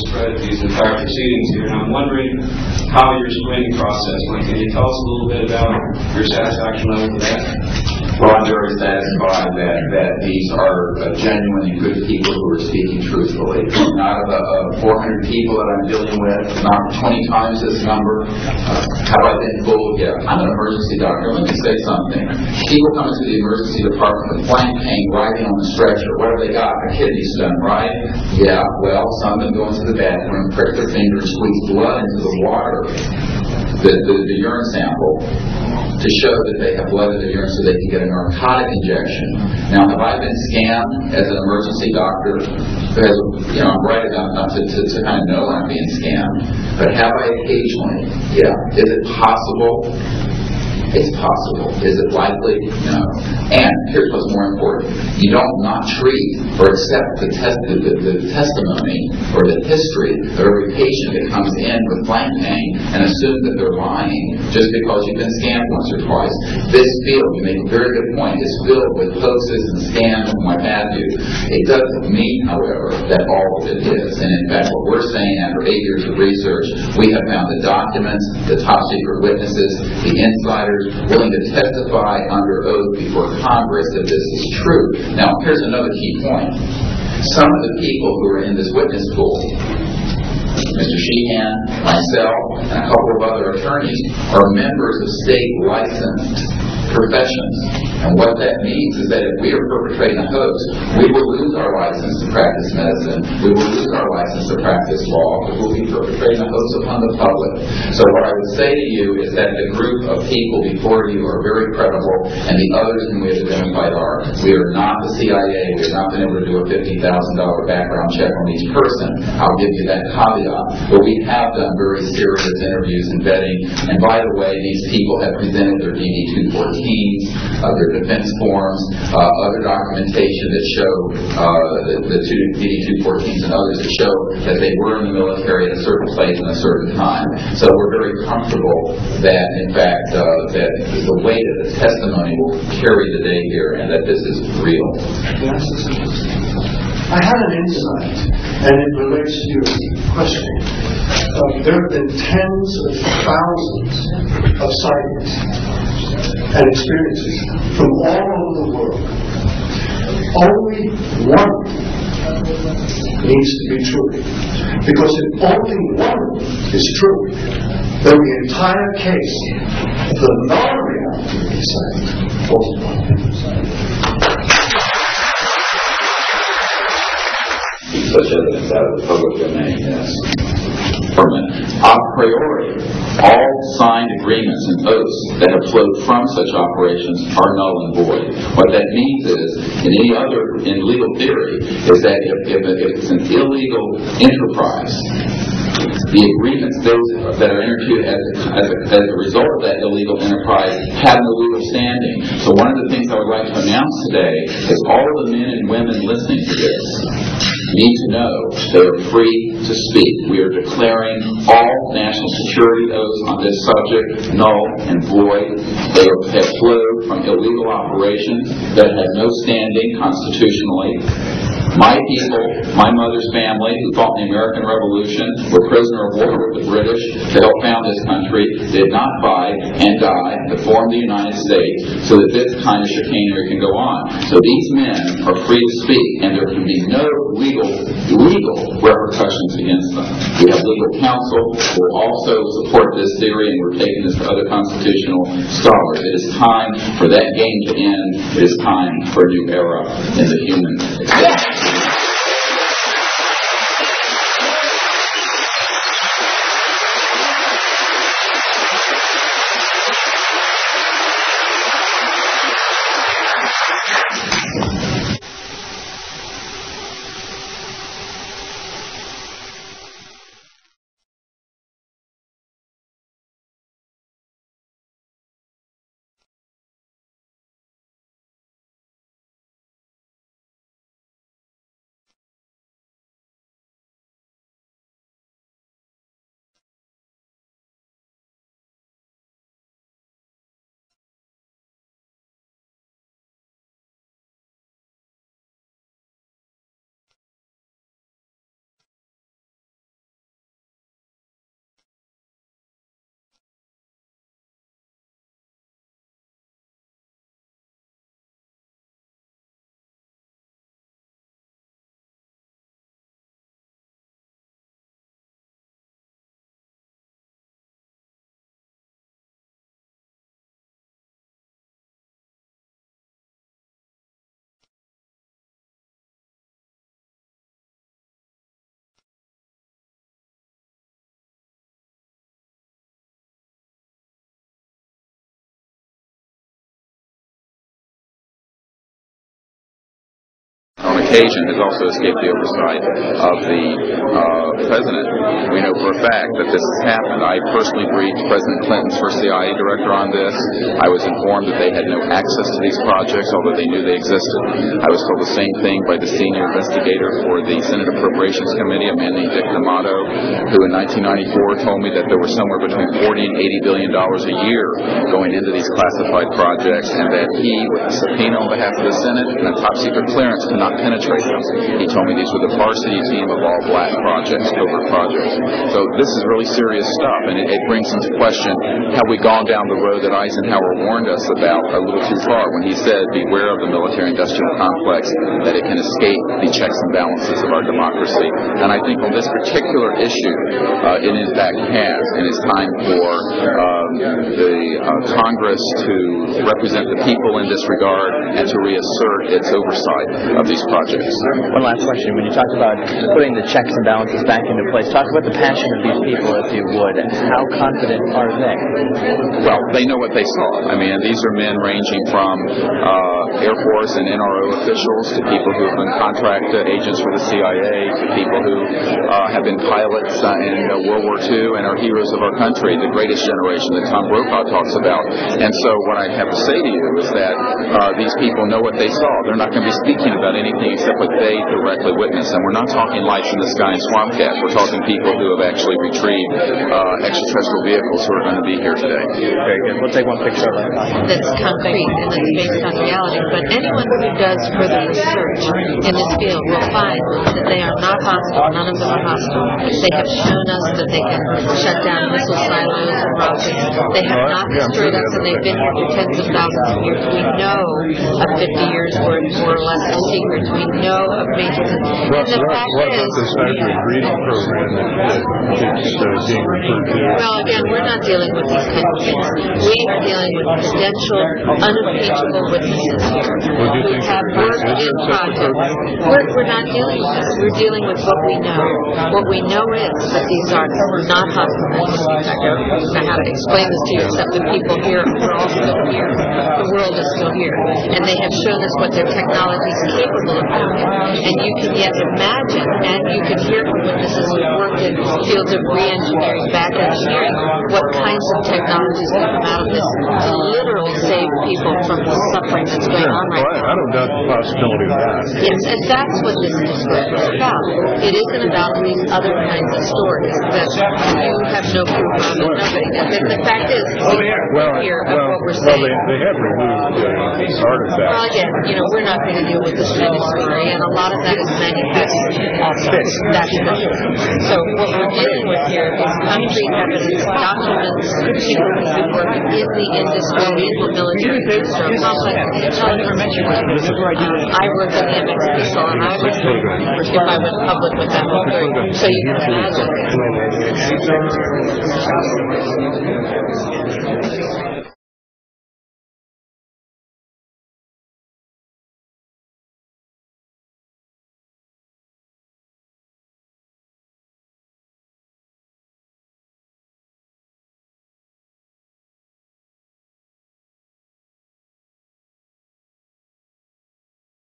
thread of these entire proceedings here, and I'm wondering how your screening process went. Can you tell us a little bit about your satisfaction level with that? Well, I'm very satisfied that these are genuine and good people who are speaking truthfully. Out of the 400 people that I'm dealing with, not 20 times this number, have I been fooled? Yeah. I'm an emergency doctor. Let me say something. People come into the emergency department with flank pain, riding on the stretcher. What have they got? A kidney stone, right? Yeah, well, some of them go into the bathroom, prick their finger, and squeeze blood into the water, the urine sample, to show that they have blood in their urine so they can get a narcotic injection. Now, have I been scammed as an emergency doctor? Because, I'm bright enough to kind of know I'm being scammed. But have I occasionally? Yeah. Is it possible? It's possible. Is it likely? No. And here's what's more important. You don't not treat or accept the testimony or the history of every patient that comes in with flank pain and assume that they're lying just because you've been scammed once or twice. This field, you make a very good point, is filled with hoaxes and scams and what have you. It doesn't mean, however, that all of it is. And in fact, what we're saying after 8 years of research, we have found the documents, the top secret witnesses, the insiders, willing to testify under oath before Congress that this is true. Now, here's another key point. Some of the people who are in this witness pool, Mr. Sheehan, myself, and a couple of other attorneys, are members of state licensed professions. And what that means is that if we are perpetrating a hoax, we will lose our license to practice medicine, we will lose our license to practice law, because we'll be perpetrating a hoax upon the public. So what I would say to you is that the group of people before you are very credible, and the others whom we have identified are. We are not the CIA, we have not been able to do a $50,000 background check on each person. I'll give you that caveat. But we have done very serious interviews and vetting, and by the way, these people have presented their DD-214s, their defense forms, other documentation that show the DD-214s and others that show that they were in the military at a certain place and a certain time. So we're very comfortable that, in fact, that the weight of the testimony will carry the day here and that this is real. I had an insight, and it relates to your question. There have been tens of thousands of sightings and experiences from all over the world. Only one needs to be true. Because if only one is true, then the entire case, the non-reality side, falls apart. Such evidence out of the public domain, yes. A priori, all signed agreements and oaths that have flowed from such operations are null and void. What that means is, in legal theory, is that if it's an illegal enterprise, the agreements, those that are entered into as a result of that illegal enterprise, have no legal standing. So one of the things I would like to announce today is all of the men and women listening to this need to know they are free to speak. We are declaring all national security oaths on this subject null and void. They have flowed from illegal operations that have no standing constitutionally. My people, my mother's family, who fought in the American Revolution, were prisoner of war with the British to help found this country, did not fight and die to form the United States so that this kind of chicanery can go on. So these men are free to speak, and there can be no legal repercussions against them. We have legal counsel who will also support this theory, and we're taking this to other constitutional scholars. It is time for that game to end. It is time for a new era in the human experience. occasion has also escaped the oversight of the president. We know for a fact that this has happened. I personally briefed President Clinton's first CIA director on this. I was informed that they had no access to these projects, although they knew they existed. I was told the same thing by the senior investigator for the Senate Appropriations Committee, a man named Dick D'Amato, who in 1994 told me that there was somewhere between $40 and $80 billion a year going into these classified projects, and that he, with a subpoena on behalf of the Senate and a top-secret clearance, could not penetrate them. He told me these were the varsity team of all black projects, covert projects. So this is really serious stuff, and it brings into question, have we gone down the road that Eisenhower warned us about a little too far when he said, beware of the military-industrial complex, that it can escape the checks and balances of our democracy. And I think on this particular issue, it in fact has, and it's time for the Congress to represent the people in this regard and to reassert its oversight of these projects. One last question. When you talk about putting the checks and balances back into place, talk about the passion of these people, if you would. How confident are they? Well, they know what they saw. I mean, these are men ranging from Air Force and NRO officials to people who have been contract agents for the CIA, to people who have been pilots in World War II and are heroes of our country, the greatest generation that Tom Brokaw talks about. And so what I have to say to you is that these people know what they saw. They're not going to be speaking about anything except what they directly witnessed. And we're not talking lights in the sky and swamp cats. We're talking people who have actually retrieved extraterrestrial vehicles who are going to be here today. Very good. We'll take one picture of that. That's concrete and that's based on reality. But anyone who does further research in this field will find that they are not hostile. None of them are hostile. They have shown us that they can shut down missile silos and rockets. They have not destroyed us, and they've been here for tens of thousands of years. We know of 50 years worth, more or less, of secrets. We know of major. And the fact is, this hybrid breeding program that keeps being referred to? well, again, we're not dealing with these kind of things. We are dealing with credentialed, unimpeachable witnesses here who have worked in projects. We're not dealing with this. We're dealing with what we know. What we know is that these are not hostile. I don't know how to explain this to you, except the people here are all still here. The world is still here. And they have shown us what their technology is capable of doing. And you can yet imagine, and you can hear from witnesses who worked in fields of re-engineering, back engineering, what kinds of technologies can come out of this to literally save people from the suffering that's going on right now. I don't doubt the possibility of that. Yes, and that's what this disclosure is about. It isn't about these other kinds of stories that you have no proof of and nobody does. And the fact is, we hear of what we're saying. Well, they have removed artifacts. Well, again, we're not going to deal with this kind of story, and a lot of that is manufactured also. That's the thing. So what we're dealing with here is concrete evidence, documents, people who've been working in the industry, in the military industry, complex intelligence. I work in the MX Pistol, and I would, if I went public with that whole thing, so you can imagine.